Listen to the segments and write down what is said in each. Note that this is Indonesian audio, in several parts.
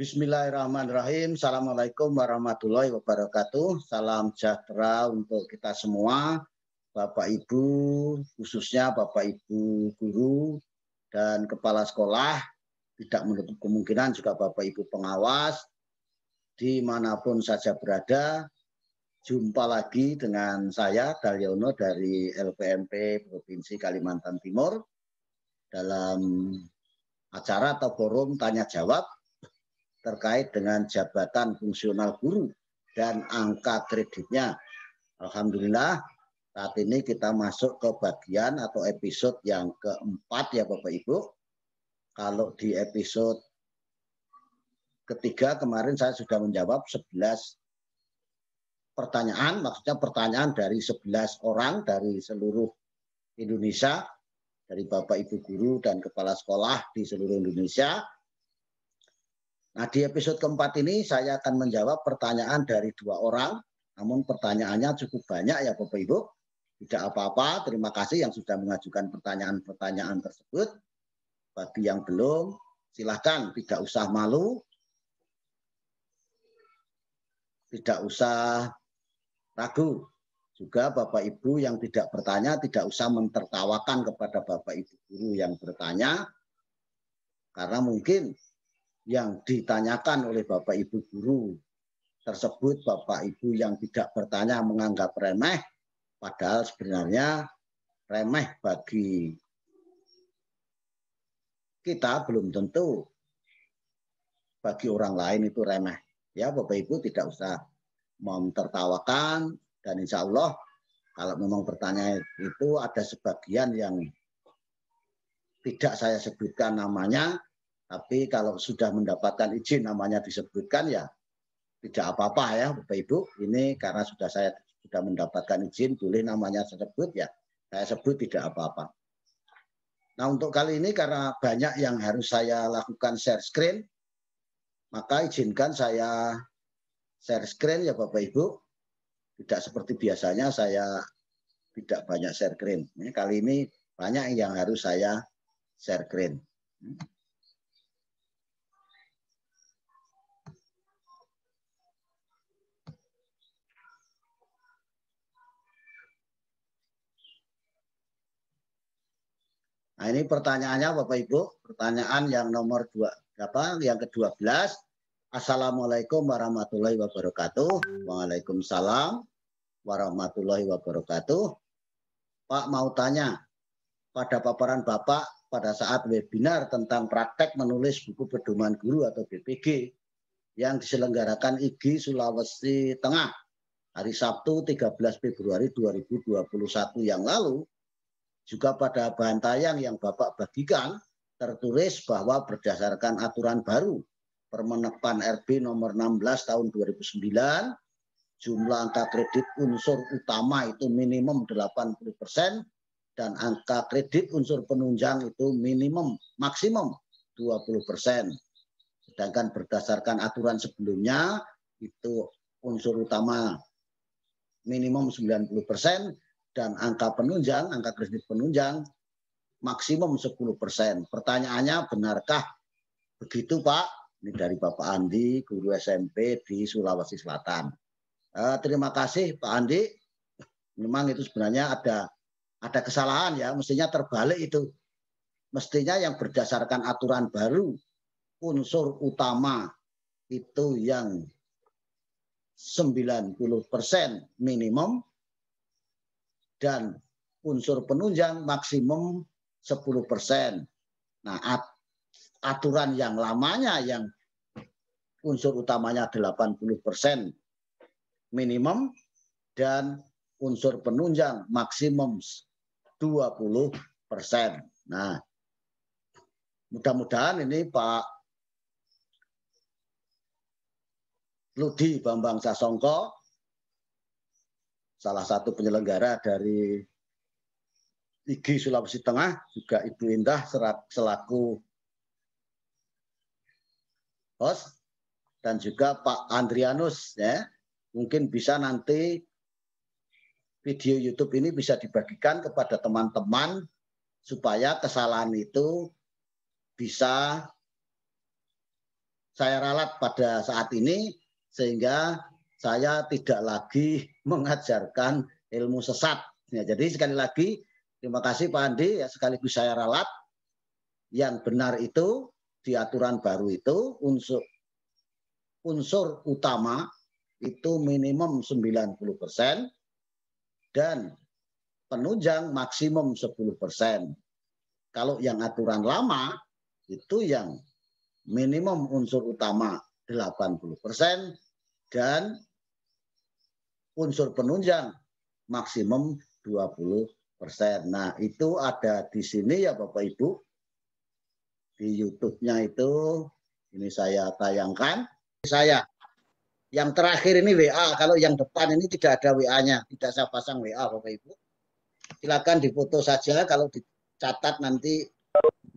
Bismillahirrahmanirrahim. Assalamualaikum warahmatullahi wabarakatuh. Salam sejahtera untuk kita semua, Bapak Ibu, khususnya Bapak Ibu guru dan kepala sekolah, tidak menutup kemungkinan juga Bapak Ibu pengawas, dimanapun saja berada. Jumpa lagi dengan saya, Dalyono dari LPMP Provinsi Kalimantan Timur, dalam acara atau forum tanya jawab terkait dengan jabatan fungsional guru dan angka kreditnya. Alhamdulillah saat ini kita masuk ke bagian atau episode yang keempat ya Bapak Ibu. Kalau di episode ketiga kemarin saya sudah menjawab 11 pertanyaan, maksudnya pertanyaan dari 11 orang dari seluruh Indonesia, dari Bapak Ibu guru dan kepala sekolah di seluruh Indonesia. Nah, di episode keempat ini saya akan menjawab pertanyaan dari 2 orang, namun pertanyaannya cukup banyak ya Bapak Ibu. Tidak apa-apa, terima kasih yang sudah mengajukan pertanyaan-pertanyaan tersebut. Bagi yang belum, silakan, tidak usah malu, tidak usah ragu. Juga Bapak Ibu yang tidak bertanya, tidak usah mentertawakan kepada Bapak Ibu guru yang bertanya, karena mungkin yang ditanyakan oleh Bapak Ibu guru tersebut Bapak Ibu yang tidak bertanya menganggap remeh, padahal sebenarnya remeh bagi kita belum tentu bagi orang lain itu remeh. Ya Bapak Ibu tidak usah mentertawakan, dan insya Allah kalau memang pertanyaan itu ada sebagian yang tidak saya sebutkan namanya, tapi kalau sudah mendapatkan izin namanya disebutkan ya tidak apa-apa ya Bapak Ibu. Ini karena saya sudah mendapatkan izin boleh namanya sebut ya saya sebut, tidak apa-apa. Nah untuk kali ini karena banyak yang harus saya lakukan share screen, maka izinkan saya share screen ya Bapak Ibu. Tidak seperti biasanya saya tidak banyak share screen. Kali ini banyak yang harus saya share screen. Nah ini pertanyaannya Bapak Ibu, pertanyaan yang nomor yang ke-12. Assalamualaikum warahmatullahi wabarakatuh. Waalaikumsalam warahmatullahi wabarakatuh. Pak mau tanya, pada paparan Bapak pada saat webinar tentang praktek menulis buku pedoman guru atau BPG yang diselenggarakan IGI Sulawesi Tengah hari Sabtu 13 Februari 2021 yang lalu, juga pada bahan tayang yang Bapak bagikan tertulis bahwa berdasarkan aturan baru Permenaker RB nomor 16 tahun 2009, jumlah angka kredit unsur utama itu minimum 80% dan angka kredit unsur penunjang itu maksimum 20%. Sedangkan berdasarkan aturan sebelumnya itu unsur utama minimum 90% dan angka kredit penunjang maksimum 10%. Pertanyaannya, benarkah begitu Pak? Ini dari Bapak Andi, guru SMP di Sulawesi Selatan. Terima kasih Pak Andi. Memang itu sebenarnya ada kesalahan ya, mestinya terbalik itu. Mestinya yang berdasarkan aturan baru, unsur utama itu yang 90% minimum, dan unsur penunjang maksimum 10%. Nah, aturan yang lamanya yang unsur utamanya 80% minimum dan unsur penunjang maksimum 20%. Nah, mudah-mudahan ini Pak Ludi Bambang Sasongko, salah satu penyelenggara dari IGI Sulawesi Tengah, juga Ibu Indah selaku host, dan juga Pak Andrianus ya. Mungkin bisa nanti video YouTube ini bisa dibagikan kepada teman-teman supaya kesalahan itu bisa saya ralat pada saat ini sehingga saya tidak lagi mengajarkan ilmu sesat. Ya, jadi sekali lagi terima kasih Pak Andi, ya, sekaligus saya ralat yang benar itu di aturan baru itu unsur utama itu minimum 90% dan penunjang maksimum 10%. Kalau yang aturan lama itu yang minimum unsur utama 80% dan unsur penunjang maksimum 20%. Nah, itu ada di sini ya Bapak Ibu. Di YouTube-nya itu ini saya tayangkan. Saya yang terakhir ini WA, kalau yang depan ini tidak ada WA-nya, tidak saya pasang WA Bapak Ibu. Silakan difoto saja, kalau dicatat nanti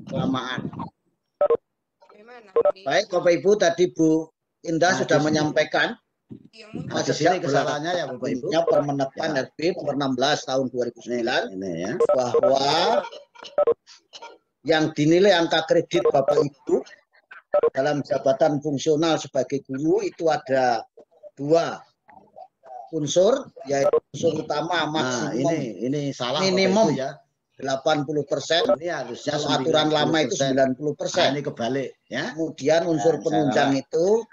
kelamaan. Baik Bapak Ibu, tadi Bu Indah sudah menyampaikan di sini kesalahannya ya Bapak Ibu. Permenakan RB nomor 16 tahun 2009 ini ya, bahwa yang dinilai angka kredit Bapak Ibu dalam jabatan fungsional sebagai guru itu ada 2 unsur, yaitu unsur utama maksimum ini salah minimum Bapak Ibu ya. 80%, ini harusnya kalau aturan lama itu 90%. Ini kebalik ya. Kemudian unsur penunjang itu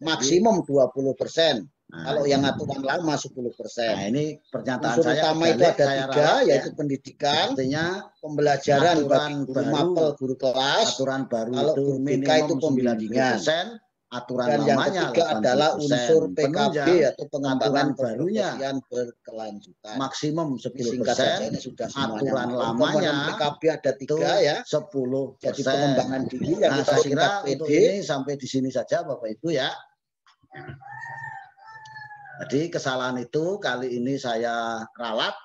maksimum 20%. Kalau yang aturan lama 10%. Nah, ini pernyataan unsur saya utama itu ada 3, yaitu pendidikan, artinya pembelajaran bagi guru mapel, guru kelas, aturan baru kalau itu guru BK itu pembimbingan. Aturan dan yang lamanya ketiga adalah unsur PKB atau pengembangan barunya berkelanjutan. Maksimum 10%. Singkat saja ini sudah semuanya. Aturan lamanya PKB ada 3 ya. 10%. Jadi pengembangan diri yang kita saya singkat kira PD. untuk ini sampai di sini saja Bapak Ibu ya. Jadi kesalahan itu kali ini saya ralat.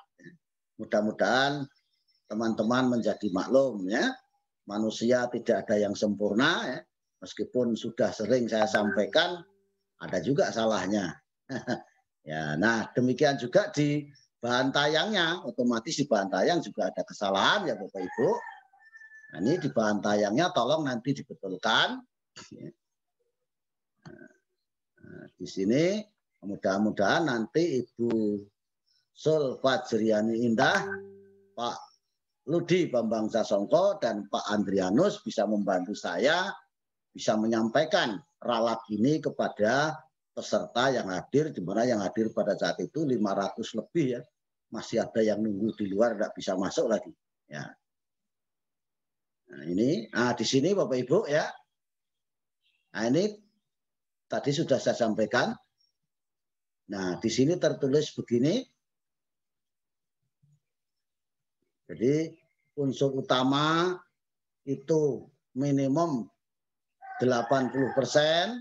Mudah-mudahan teman-teman menjadi maklum ya. Manusia tidak ada yang sempurna ya. Meskipun sudah sering saya sampaikan, ada juga salahnya. Ya, nah demikian juga di bahan tayangnya, otomatis di bahan tayang juga ada kesalahan ya Bapak Ibu. Nah, ini di bahan tayangnya tolong nanti dibetulkan. Nah, di sini mudah-mudahan nanti Ibu Sul Fajriani Indah, Pak Ludi Bambang Sasongko, dan Pak Andrianus bisa membantu saya, bisa menyampaikan ralat ini kepada peserta yang hadir, di mana yang hadir pada saat itu 500 lebih ya. Masih ada yang nunggu di luar, tidak bisa masuk lagi. Ya. Nah, ini, di sini Bapak Ibu ya. Nah ini tadi sudah saya sampaikan. Nah di sini tertulis begini. Jadi unsur utama itu minimum 80%,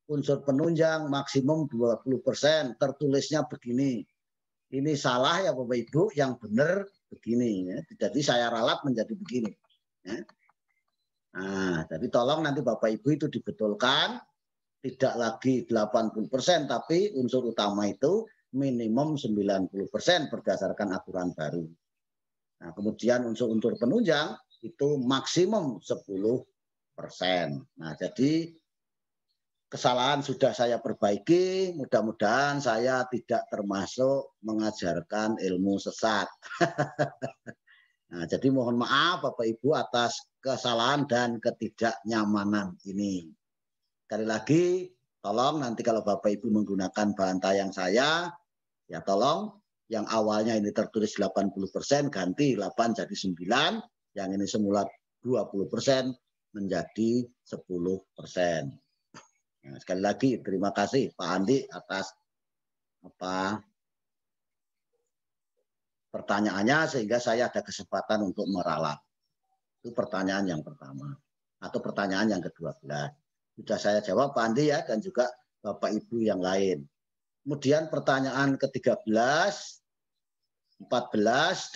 unsur penunjang maksimum 20%. Tertulisnya begini. Ini salah ya Bapak Ibu, yang benar begini. Ya. Jadi saya ralat menjadi begini. Ya. Nah, jadi tolong nanti Bapak Ibu itu dibetulkan. Tidak lagi 80%, tapi unsur utama itu minimum 90% berdasarkan aturan baru. Nah, kemudian unsur-unsur penunjang itu maksimum 10%. Nah, jadi kesalahan sudah saya perbaiki. Mudah-mudahan saya tidak termasuk mengajarkan ilmu sesat. Nah, jadi mohon maaf Bapak Ibu atas kesalahan dan ketidaknyamanan ini. Sekali lagi, tolong nanti kalau Bapak Ibu menggunakan bahan tayang saya, ya tolong yang awalnya ini tertulis 80% ganti 8 jadi 9, yang ini semula 20% menjadi 10%. Nah, sekali lagi terima kasih Pak Andi atas pertanyaannya sehingga saya ada kesempatan untuk meralat. Itu pertanyaan yang pertama atau pertanyaan yang ke-12. Sudah saya jawab Pak Andi ya, dan juga Bapak Ibu yang lain. Kemudian pertanyaan ke-13, 14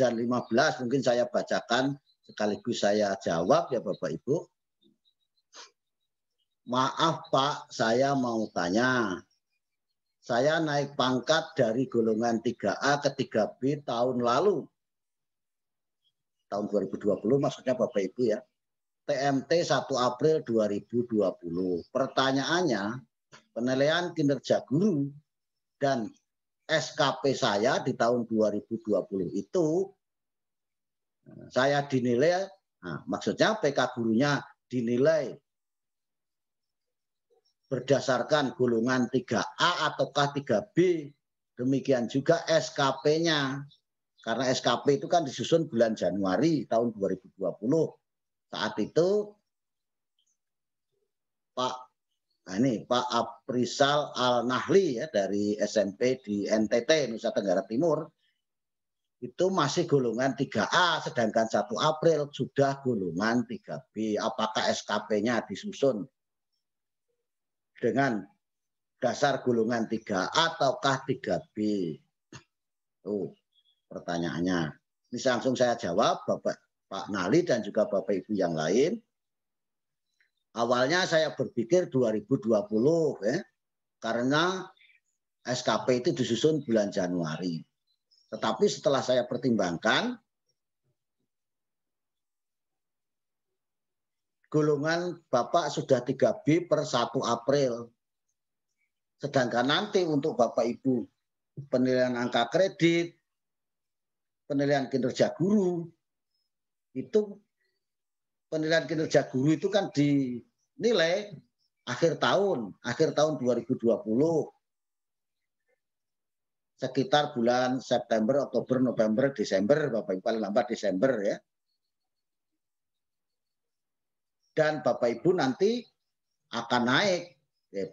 dan 15 mungkin saya bacakan sekaligus saya jawab ya Bapak Ibu. Maaf Pak, saya mau tanya. Saya naik pangkat dari golongan 3A ke 3B tahun lalu. Tahun 2020 maksudnya Bapak Ibu ya. TMT 1 April 2020. Pertanyaannya, penilaian kinerja guru dan SKP saya di tahun 2020 itu saya dinilai, maksudnya PK gurunya dinilai berdasarkan golongan 3A ataukah 3B. Demikian juga SKP-nya. Karena SKP itu kan disusun bulan Januari tahun 2020. Saat itu Pak Aprisal Al-Nahli ya, dari SMP di NTT, Nusa Tenggara Timur, itu masih golongan 3A, sedangkan 1 April sudah golongan 3B. Apakah SKP-nya disusun dengan dasar golongan 3A ataukah 3B? Tuh pertanyaannya. Ini langsung saya jawab, Pak Nahli dan juga Bapak Ibu yang lain. Awalnya saya berpikir 2020 ya, karena SKP itu disusun bulan Januari. Tetapi setelah saya pertimbangkan, golongan Bapak sudah 3B per 1 April. Sedangkan nanti untuk Bapak Ibu penilaian angka kredit, penilaian kinerja guru, itu penilaian kinerja guru itu kan dinilai akhir tahun 2020. Sekitar bulan September, Oktober, November, Desember, Bapak Ibu paling lambat Desember ya. Dan Bapak Ibu nanti akan naik.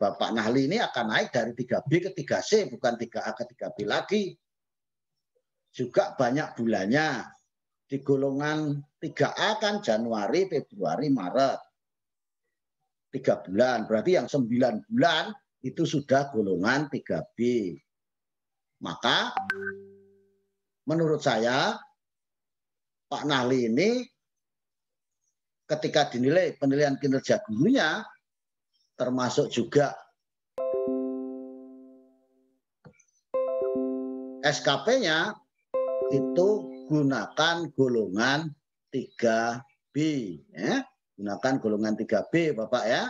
Bapak Nahli ini akan naik dari 3B ke 3C, bukan 3A ke 3B lagi. Juga banyak bulannya. Di golongan 3A kan Januari, Februari, Maret. 3 bulan. Berarti yang 9 bulan itu sudah golongan 3B. Maka menurut saya Pak Nahli ini ketika dinilai penilaian kinerja gurunya termasuk juga SKP-nya itu gunakan golongan 3B ya. Gunakan golongan 3B Bapak ya.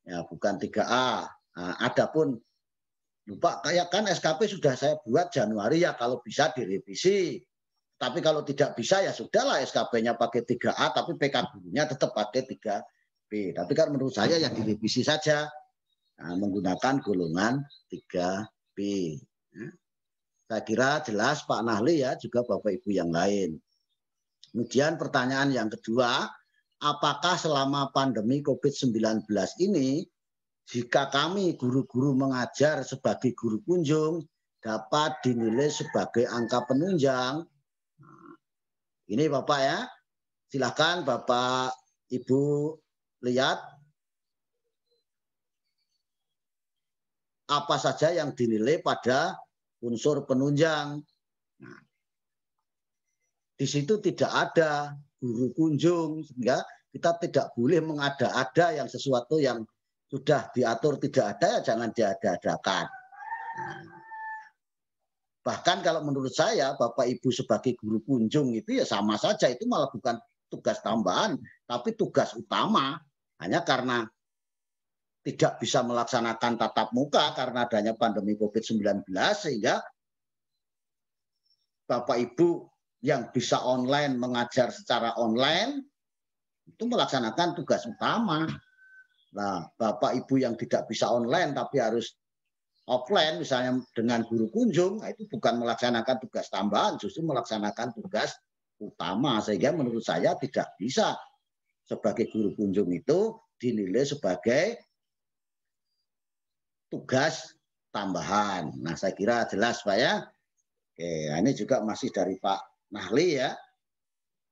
Ya bukan 3A. Nah, adapun lupa kayak kan SKP sudah saya buat Januari ya, kalau bisa direvisi. Tapi kalau tidak bisa ya sudahlah SKP-nya pakai 3A tapi PK gurunya tetap pakai 3B. Tapi kan menurut saya ya direvisi saja. Nah, menggunakan golongan 3B. Ya. Saya kira jelas Pak Nahli ya, juga Bapak Ibu yang lain. Kemudian pertanyaan yang kedua, apakah selama pandemi COVID-19 ini jika kami guru-guru mengajar sebagai guru kunjung dapat dinilai sebagai angka penunjang? Ini Bapak ya, silakan Bapak Ibu lihat apa saja yang dinilai pada unsur penunjang. Nah, di situ tidak ada guru kunjung, sehingga kita tidak boleh mengada-ada yang sesuatu yang sudah diatur tidak ada, ya jangan diada-adakan. Nah, bahkan kalau menurut saya Bapak Ibu sebagai guru kunjung itu ya sama saja, itu malah bukan tugas tambahan, tapi tugas utama. Hanya karena tidak bisa melaksanakan tatap muka karena adanya pandemi COVID-19, sehingga Bapak Ibu yang bisa online mengajar secara online itu melaksanakan tugas utama. Nah, Bapak Ibu yang tidak bisa online tapi harus offline misalnya dengan guru kunjung, itu bukan melaksanakan tugas tambahan, justru melaksanakan tugas utama. Sehingga menurut saya tidak bisa sebagai guru kunjung itu dinilai sebagai tugas tambahan. Nah, saya kira jelas Pak ya. Oke, ini juga masih dari Pak Nahli ya.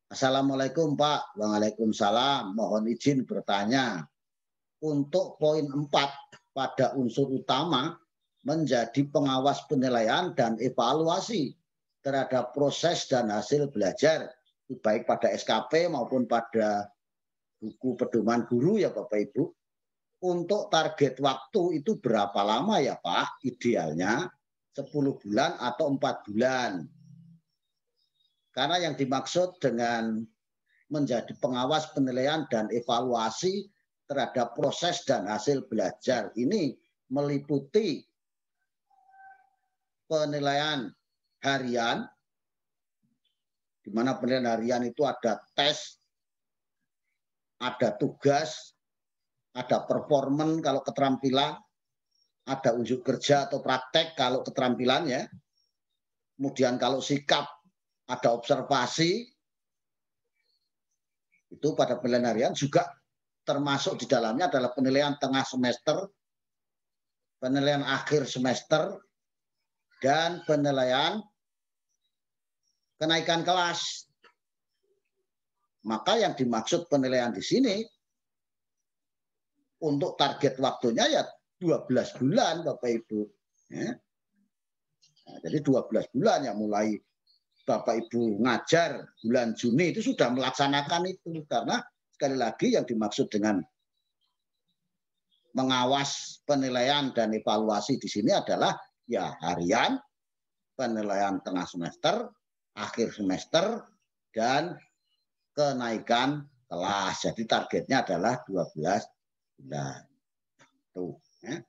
Assalamualaikum Pak. Waalaikumsalam. Mohon izin bertanya. Untuk poin 4 pada unsur utama menjadi pengawas penilaian dan evaluasi terhadap proses dan hasil belajar, baik pada SKP maupun pada buku pedoman guru ya Bapak Ibu. Untuk target waktu itu berapa lama ya Pak? Idealnya 10 bulan atau 4 bulan. Karena yang dimaksud dengan menjadi pengawas penilaian dan evaluasi terhadap proses dan hasil belajar. Ini meliputi penilaian harian, di mana penilaian harian itu ada tes, ada tugas, ada performan kalau keterampilan, ada unjuk kerja atau praktek kalau keterampilan ya. Kemudian kalau sikap ada observasi. Itu pada penilaian harian juga termasuk di dalamnya adalah penilaian tengah semester, penilaian akhir semester, dan penilaian kenaikan kelas. Maka yang dimaksud penilaian di sini untuk target waktunya ya 12 bulan Bapak Ibu. Ya. Nah, jadi 12 bulan ya mulai Bapak Ibu ngajar bulan Juni itu sudah melaksanakan itu. Karena sekali lagi yang dimaksud dengan mengawas penilaian dan evaluasi di sini adalah ya harian, penilaian tengah semester, akhir semester, dan kenaikan kelas. Jadi targetnya adalah 12 bulan. Tuh, ya.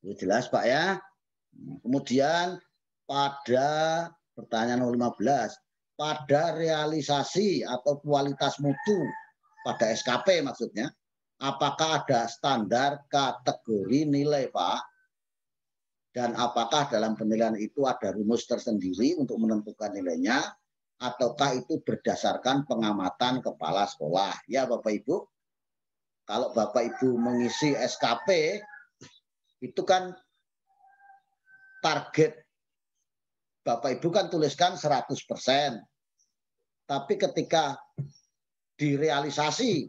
Itu jelas Pak ya. Kemudian pada pertanyaan 15, pada realisasi atau kualitas mutu pada SKP maksudnya, apakah ada standar kategori nilai Pak? Dan apakah dalam penilaian itu ada rumus tersendiri untuk menentukan nilainya? Ataukah itu berdasarkan pengamatan kepala sekolah? Ya Bapak Ibu, kalau Bapak Ibu mengisi SKP, itu kan target Bapak Ibu kan tuliskan 100%. Tapi ketika direalisasi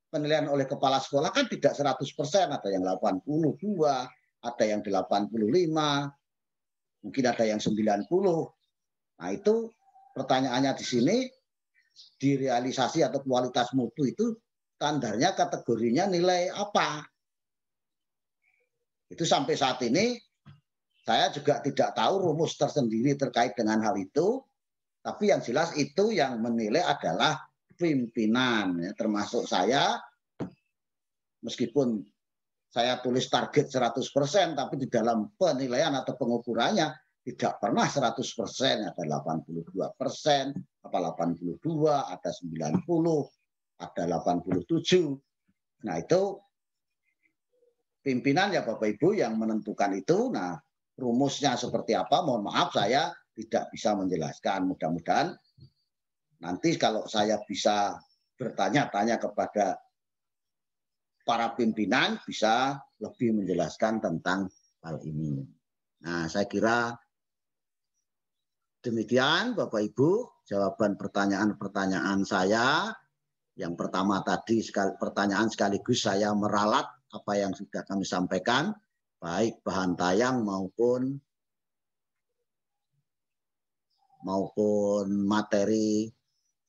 penilaian oleh kepala sekolah kan tidak 100%, ada yang 82, ada yang 85, mungkin ada yang 90. Nah, itu pertanyaannya di sini, di realisasi atau kualitas mutu itu standarnya kategorinya nilai apa? Itu sampai saat ini saya juga tidak tahu rumus tersendiri terkait dengan hal itu, tapi yang jelas itu yang menilai adalah pimpinan, ya, termasuk saya, meskipun saya tulis target 100%, tapi di dalam penilaian atau pengukurannya tidak pernah 100%, ada 82%, apa 82, ada 90, ada 87. Nah itu pimpinan ya Bapak Ibu yang menentukan itu. Nah rumusnya seperti apa, mohon maaf saya tidak bisa menjelaskan. Mudah-mudahan nanti kalau saya bisa bertanya-tanya kepada para pimpinan bisa lebih menjelaskan tentang hal ini. Nah, saya kira demikian Bapak Ibu jawaban pertanyaan-pertanyaan saya. Yang pertama tadi pertanyaan sekaligus saya meralat apa yang sudah kami sampaikan, baik bahan tayang maupun materi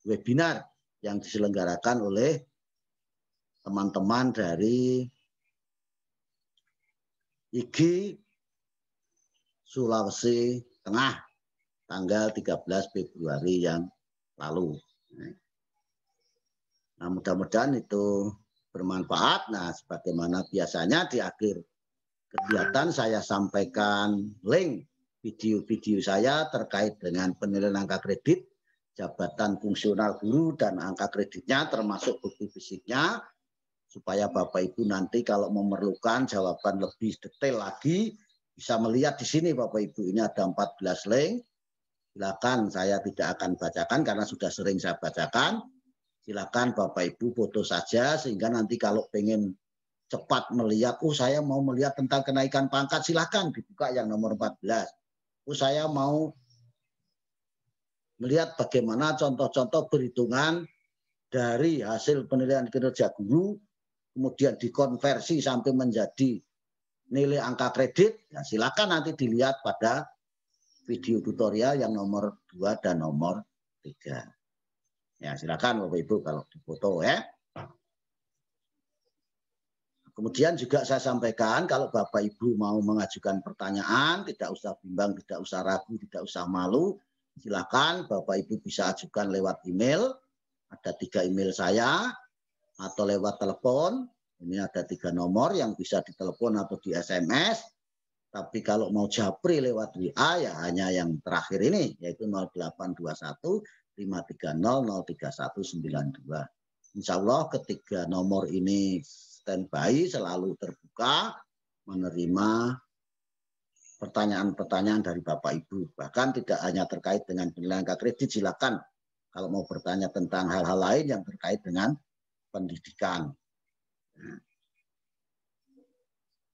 webinar yang diselenggarakan oleh teman-teman dari IGI Sulawesi Tengah tanggal 13 Februari yang lalu. Nah, mudah-mudahan itu bermanfaat. Nah, sebagaimana biasanya di akhir kegiatan saya sampaikan link video-video saya terkait dengan penilaian angka kredit, jabatan fungsional guru dan angka kreditnya termasuk bukti fisiknya, supaya Bapak Ibu nanti kalau memerlukan jawaban lebih detail lagi bisa melihat di sini Bapak Ibu. Ini ada 14 link. Silakan, saya tidak akan bacakan karena sudah sering saya bacakan. Silakan Bapak Ibu foto saja sehingga nanti kalau pengen cepat melihat, saya mau melihat tentang kenaikan pangkat, silakan dibuka yang nomor 14. Saya mau melihat bagaimana contoh-contoh perhitungan dari hasil penilaian kinerja guru, kemudian dikonversi sampai menjadi nilai angka kredit, ya silakan nanti dilihat pada video tutorial yang nomor 2 dan nomor 3. Ya silakan Bapak Ibu kalau difoto ya. Kemudian juga saya sampaikan kalau Bapak Ibu mau mengajukan pertanyaan, tidak usah bimbang, tidak usah ragu, tidak usah malu. Silakan Bapak Ibu bisa ajukan lewat email Ada 3 email saya atau lewat telepon. Ini ada 3 nomor yang bisa ditelepon atau di SMS. Tapi kalau mau japri lewat WA ya hanya yang terakhir ini, yaitu 0821 530 03192. Insya Allah ketiga nomor ini standby, selalu terbuka menerima pertanyaan-pertanyaan dari Bapak Ibu. Bahkan tidak hanya terkait dengan penilaian kredit, silakan kalau mau bertanya tentang hal-hal lain yang terkait dengan pendidikan.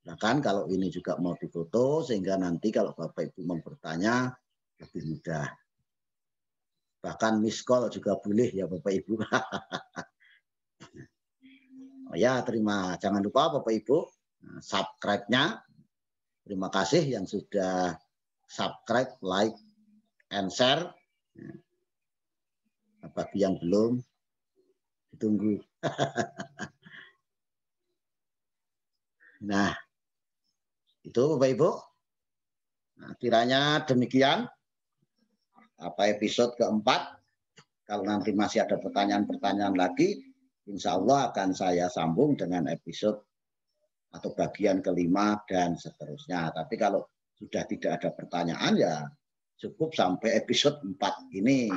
Bahkan kalau ini juga mau difoto sehingga nanti kalau Bapak Ibu mau bertanya lebih mudah. Bahkan miss call juga boleh ya Bapak Ibu. Oh ya, jangan lupa Bapak Ibu subscribe-nya. Terima kasih yang sudah subscribe, like, and share. Bagi yang belum, ditunggu. Nah, itu Bapak Ibu. Nah, kiranya demikian episode keempat. Kalau nanti masih ada pertanyaan-pertanyaan lagi, insya Allah akan saya sambung dengan episode atau bagian kelima dan seterusnya. Tapi kalau sudah tidak ada pertanyaan ya cukup sampai episode 4 ini.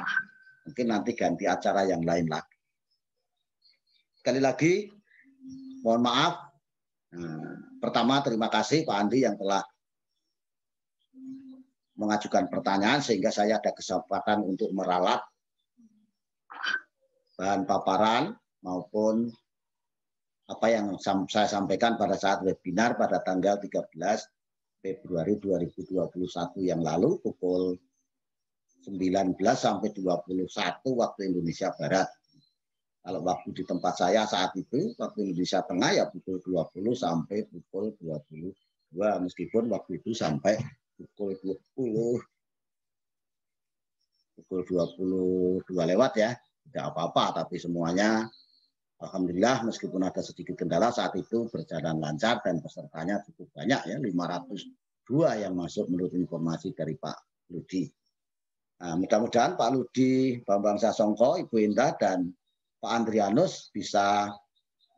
Mungkin nanti ganti acara yang lain lagi. Sekali lagi, mohon maaf. Pertama, terima kasih Pak Andi yang telah mengajukan pertanyaan sehingga saya ada kesempatan untuk meralat bahan paparan maupun apa yang saya sampaikan pada saat webinar pada tanggal 13 Februari 2021 yang lalu pukul 19 sampai 21 waktu Indonesia Barat. Kalau waktu di tempat saya saat itu, waktu Indonesia Tengah ya pukul 20 sampai pukul 22. Meskipun waktu itu sampai pukul 22 lewat ya. Tidak apa-apa, tapi semuanya alhamdulillah meskipun ada sedikit kendala saat itu berjalan lancar dan pesertanya cukup banyak ya, 502 yang masuk menurut informasi dari Pak Ludi. Nah, mudah-mudahan Pak Ludi, Bambang Sasongko, Ibu Indah, dan Pak Andrianus bisa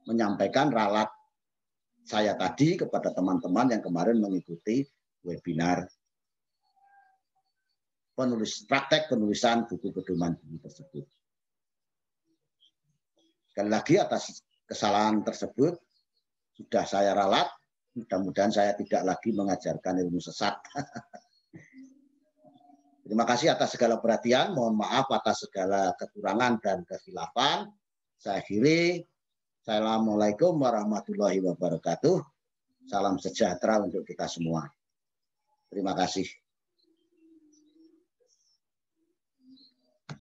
menyampaikan ralat saya tadi kepada teman-teman yang kemarin mengikuti webinar praktek penulisan buku pedoman bunyi tersebut. Sekali lagi atas kesalahan tersebut sudah saya ralat, mudah-mudahan saya tidak lagi mengajarkan ilmu sesat. Terima kasih atas segala perhatian, mohon maaf atas segala kekurangan dan kehilafan. Saya akhiri. Assalamualaikum warahmatullahi wabarakatuh. Salam sejahtera untuk kita semua. Terima kasih.